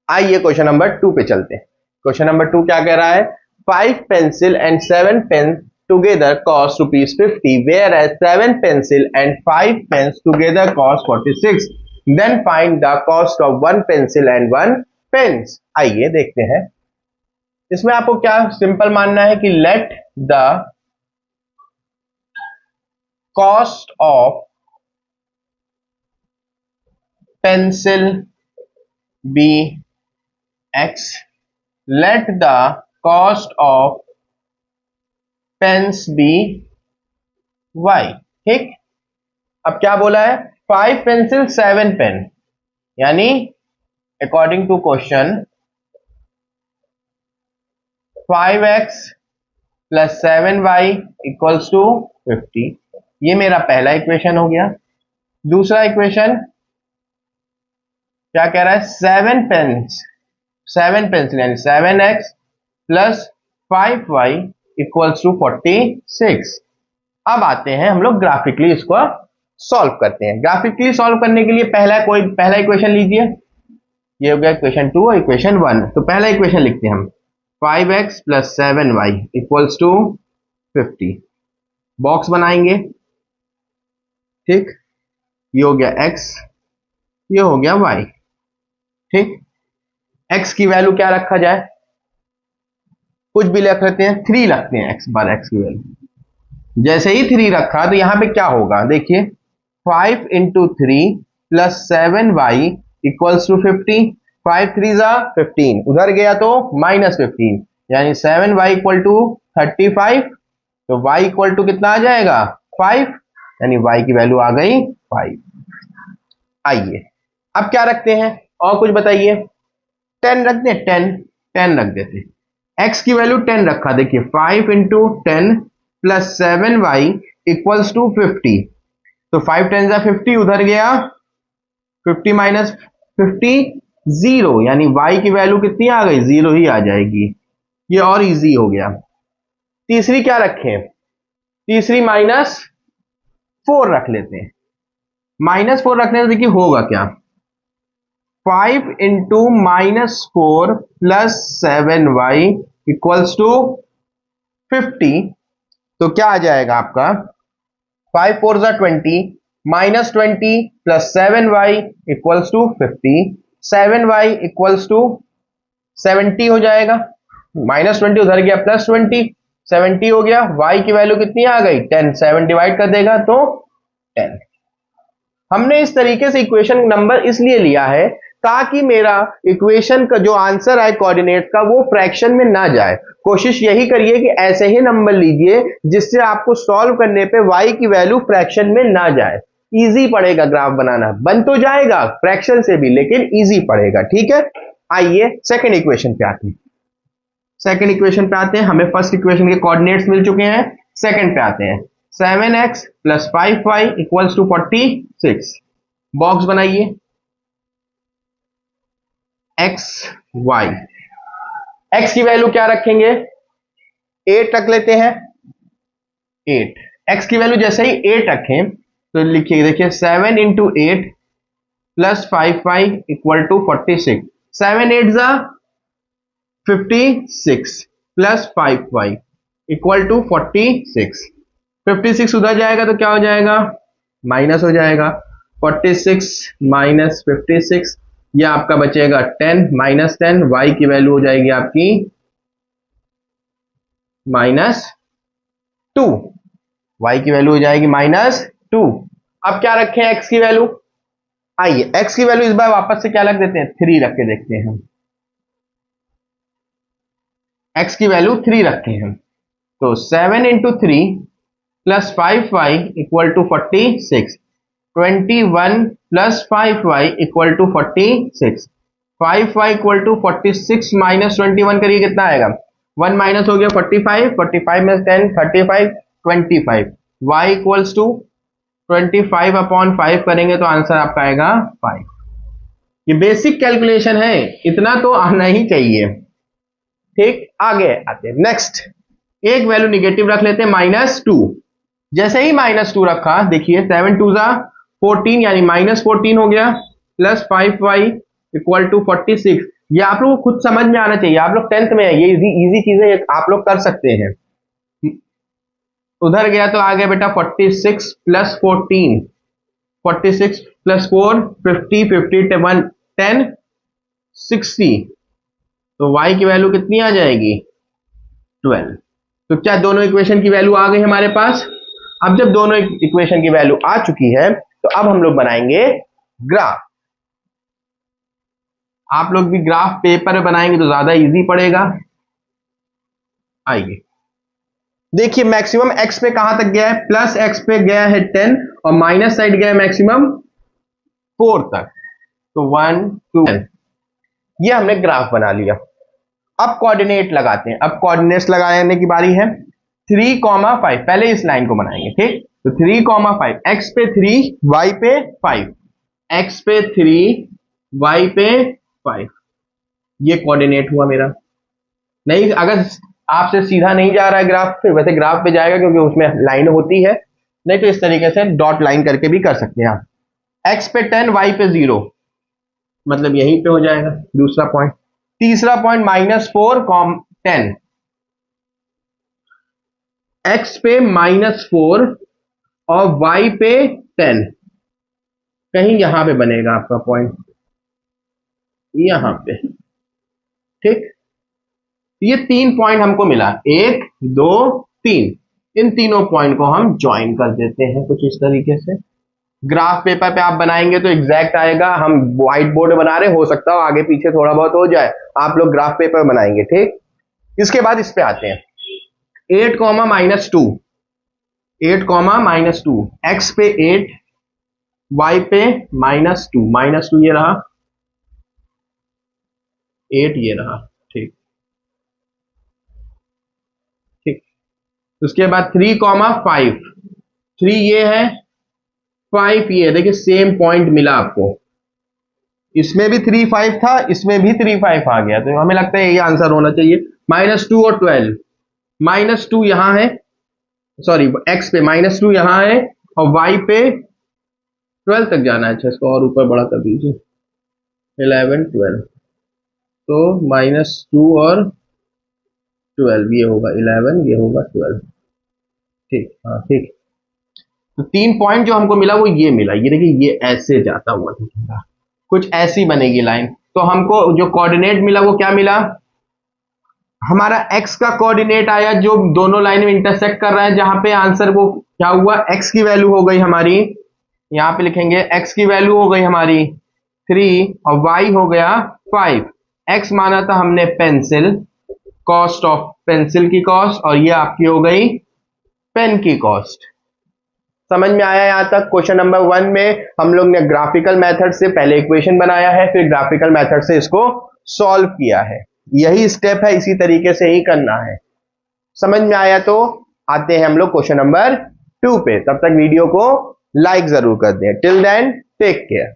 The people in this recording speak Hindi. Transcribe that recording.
आइए क्वेश्चन नंबर 2 पे चलते हैं। क्वेश्चन नंबर 2 क्या कह रहा है? 5 pencil and 7 pens together cost ₹50, whereas 7 pencil and 5 pens together cost 46. Then find the cost of 1 pencil and 1 pens. आइए देखते हैं। इसमें आपको क्या सिंपल मानना है कि let the cost of pencil be X, let the cost of pens be Y। ठीक, अब क्या बोला है? 5 पेंसिल 7 पेन, यानी according to question 5x plus 7y equals to 50। ये मेरा पहला इक्वेशन हो गया। दूसरा इक्वेशन क्या कह रहा है? 7 पेंसिल यानी 7x plus 5y equals to 46। अब आते हैं हम लोग ग्राफिकली इसको सॉल्व करते हैं। ग्राफिकली सॉल्व करने के लिए पहला इक्वेशन लीजिए। ये हो गया इक्वेशन 2 और इक्वेशन 1। तो पहला इक्वेशन लिखते हैं हम 5x plus 7y equals to 50। Box बनाएंगे। ठीक, ये हो गया x, ये हो गया y। ठीक, x की वैल्यू क्या रखा जाए? कुछ भी रख लेते हैं, 3 रखते हैं x बार x की वैल्यू। जैसे ही 3 रखा तो यहां पे क्या होगा? देखिए 5 into 3 plus 7y equals to 50। 5 3 जा 15, उधर गया तो माइनस 15, यानी 7y इक्वल टू 35। तो y इक्वल टू कितना आ जाएगा? 5, यानी y की वैल्यू आ गई 5। आइए अब क्या रखते हैं और कुछ बताइए। 10 रख दें, 10 रख देते। x की वैल्यू 10 रखा। देखिए 5 into 10 plus 7y equals to 50। तो 5 10 जा 50, उधर गया 50 माइनस 50 0, यानी y की वैल्यू कितनी आ गई? 0 ही आ जाएगी। ये और इजी हो गया। तीसरी क्या रखें? तीसरी -4 रख लेते हैं। -4 रखने से देखिए होगा क्या? 5 into -4 plus 7y equals to 50। तो क्या आ जाएगा आपका? 5 4 जा 20, -20 plus 7y equals to 50। 7y equals to 70 हो जाएगा। -20 उधर गया प्लस 20, 70 हो गया। y की वैल्यू कितनी आ गई? 10। 7 डिवाइड कर देगा तो 10। हमने इस तरीके से इक्वेशन नंबर इसलिए लिया है ताकि मेरा इक्वेशन का जो आंसर है कोऑर्डिनेट का वो फ्रैक्शन में ना जाए। कोशिश यही करिए कि ऐसे ही नंबर लीजिए जिससे आपको सॉल्व करने पे y की वैल्यू फ्रैक्शन में ना जाए। इजी पड़ेगा ग्राफ बनाना, बन तो जाएगा फ्रैक्शन से भी लेकिन इजी पड़ेगा। ठीक है, आइए सेकंड इक्वेशन पे आते हैं। सेकंड इक्वेशन पे आते हैं। हमें फर्स्ट इक्वेशन के कोऑर्डिनेट्स मिल चुके हैं, सेकंड पे आते हैं। 7x plus 5y equals to 46। Box बनाइए। x y, x की वैल्यू क्या रखेंगे? 8 रख लेते हैं। 8, x की वैल्यू जैसे ही 8 रखें तो लिखिए, देखिए 7 into 8 plus 5y equal to 46। 7 8 जा 56 प्लस 5y इक्वल टू 46। 56 उधर जाएगा तो क्या हो जाएगा? माइनस हो जाएगा। 46 माइनस 56, यह आपका बचेगा 10, -10। y की वैल्यू हो जाएगी आपकी -2। y की वैल्यू हो जाएगी -2। अब क्या रखें x की वैल्यू? आइए x की वैल्यू इस बार वापस से क्या रख देते हैं? 3 रख के देखते हैं हम। x की वैल्यू 3 रखे हैं तो 7 into 3 plus 5y equal to 46। 21 plus 5y equal to 46। 5y equal to 46 minus 21 करिए कितना आएगा? 1 माइनस हो गया 45, 45 में 10 35, 25। y इक्वल्स टू 25 अपॉन 5 करेंगे तो आंसर आपका आएगा 5। ये बेसिक कैलकुलेशन है, इतना तो आना ही चाहिए। ठीक, आगे आते हैं। नेक्स्ट एक वैल्यू निगेटिव रख लेते हैं, -2। जैसे ही -2 रखा, देखिए 7 2 जा 14, यानी -14 हो गया, प्लस 5y इक्वल टू 46। ये आप लोग को खुद समझ में आना चाहिए, आप लोग 10th में है, ये इजी चीजें आप लोग कर सकते हैं। उधर गया तो आ गया बेटा 46 प्लस 14, 46 प्लस 4 50, 51 10 60, तो y की वैल्यू कितनी आ जाएगी 12। तो क्या दोनों इक्वेशन की वैल्यू आ गई हमारे पास। अब जब दोनों इक्वेशन की वैल्यू आ चुकी है तो अब हम लोग बनाएंगे ग्राफ। आप लोग भी ग्राफ पेपर बनाएंगे तो ज्यादा इजी पड़ेगा। आइए देखिए मैक्सिमम x पे कहां तक गया है, प्लस x पे गया है 10 और माइनस साइड गया है मैक्सिमम 4 तक, तो 1 2 10। ये हमने ग्राफ बना लिया। अब कोऑर्डिनेट लगाते हैं, अब कोऑर्डिनेट्स लगाने की बारी है। 3,5 पहले इस लाइन को बनाएंगे, ठीक। तो 3,5 x पे 3 y पे 5, x पे 3 y पे 5, ये कोऑर्डिनेट हुआ मेरा। नहीं अगर आपसे सीधा नहीं जा रहा है ग्राफ पे, वैसे ग्राफ पे जाएगा क्योंकि उसमें लाइन होती है, नहीं तो इस तरीके से डॉट लाइन करके भी कर सकते हैं आप। x पे 10 y पे 0, मतलब यहीं पे हो जाएगा दूसरा पॉइंट। तीसरा पॉइंट -4 10, x पे -4 और y पे 10, कहीं यहां पे बनेगा आपका पॉइंट, यहां पे, ठीक। ये 3 पॉइंट हमको मिला, 1 2 3, इन तीनों पॉइंट को हम ज्वाइन कर देते हैं कुछ इस तरीके से। ग्राफ पेपर पे आप बनाएंगे तो एग्जैक्ट आएगा, हम व्हाइट बोर्ड बना रहे, हो सकता हो आगे पीछे थोड़ा बहुत हो जाए, आप लोग ग्राफ पेपर बनाएंगे, ठीक। इसके बाद इस पे आते हैं 8, -2, 8, -2, x पे 8 y पे -2 ये रहा 8, ये रहा, ठीक ठीक। उसके बाद 3,5, 3 ये है 5 ये, देखिए सेम पॉइंट मिला आपको, इसमें भी 3 5 था, इसमें भी 3 5 आ गया, तो हमें लगता है ये आंसर होना चाहिए। -2 और 12, -2 यहां है, सॉरी x पे -2 यहां है और y पे 12 तक जाना है। अच्छा इसको और ऊपर बड़ा कर दीजिए, 11 12, तो -2 और 12, ये होगा 11, ये होगा 12, ठीक, हाँ ठीक। तो 3 पॉइंट जो हमको मिला वो ये मिला, ये देखिए ये ऐसे जाता हुआ दिखेगा, कुछ ऐसी बनेगी लाइन। तो हमको जो कोऑर्डिनेट मिला वो क्या मिला, हमारा x का कोऑर्डिनेट आया जो दोनों लाइन में इंटरसेक्ट कर रहा है, जहां पे आंसर वो क्या हुआ, x की वैल्यू हो गई हमारी, यहां पे लिखेंगे x की वैल्यू हो गई हमारी 3 और y हो गया 5। x माना था हमने पेंसिल, कॉस्ट ऑफ पेंसिल की कॉस्ट, और ये आपकी हो गई पेन की कॉस्ट। समझ में आया यहां तक। क्वेश्चन नंबर 1 में हम लोग ने ग्राफिकल मेथड से पहले इक्वेशन बनाया है, फिर ग्राफिकल मेथड से इसको सॉल्व किया है। यही स्टेप है, इसी तरीके से ही करना है। समझ में आया तो आते हैं हम लोग क्वेश्चन नंबर 2 पे। तब तक वीडियो को लाइक जरूर कर दें। Till then take care.